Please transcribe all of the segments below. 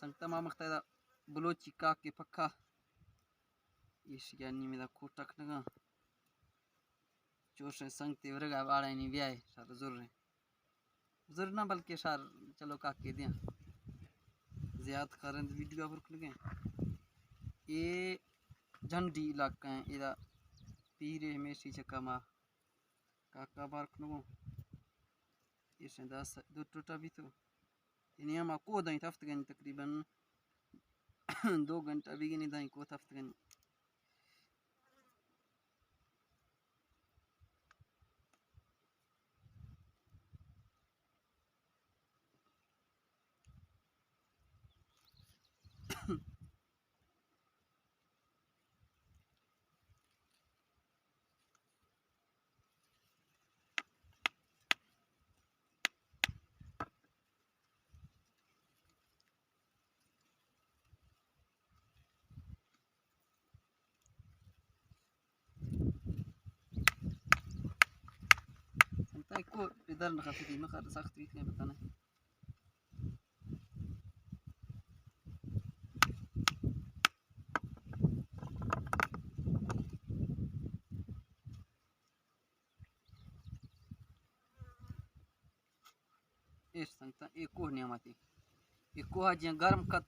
संगता मामख्ता बलोची का के पक्का इस यानी मेरा कोटक नगा जोश संगते वरगा वाला नहीं ब्याह सारा जोर ना बल्कि सार चलो का के दिया ज़्यादा करंट वीडियो पर लगे ये झंडी इलाका है इधर पीरे हमेशा चक्का मा काका बार खनो ये दस दो टोटा भी तो इन्हें हम को दाई हफ्ते गन तकरीबन 2 घंटा भी नहीं दाई को हफ्ते गन को इधर न खाती मैं कर सख्त रीत में बताना इस संगता एक को नहीं आती एक को आज गर्म कत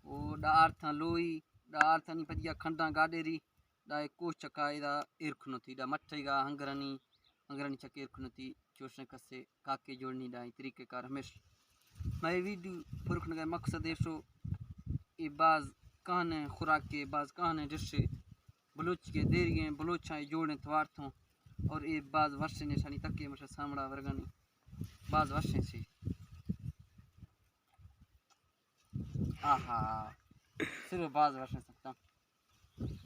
ओ डार था लोई डार था नहीं पजिया खंडा गाडेरी डा एक को चका इदा इरखनो थी डा मट्ठेगा हंगरानी चके इरखनो थी चोशने कसे काके जोड़नी डा तरीके कार हमेशा मैं वीडियो फुरखने का मकसद है सो ये बाज कहने खुराक के बाज कहने जैसे बलोच के देर गए बलोचाएँ जोड़ने थवार थों और ये बाज वर्षे ने शानी तक के मशा सामड़ा वर्गानी बाज वर्षे से आहा सिर्फ बाज वर्षे सकता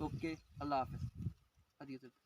ओके अल्लाह हाफिज़।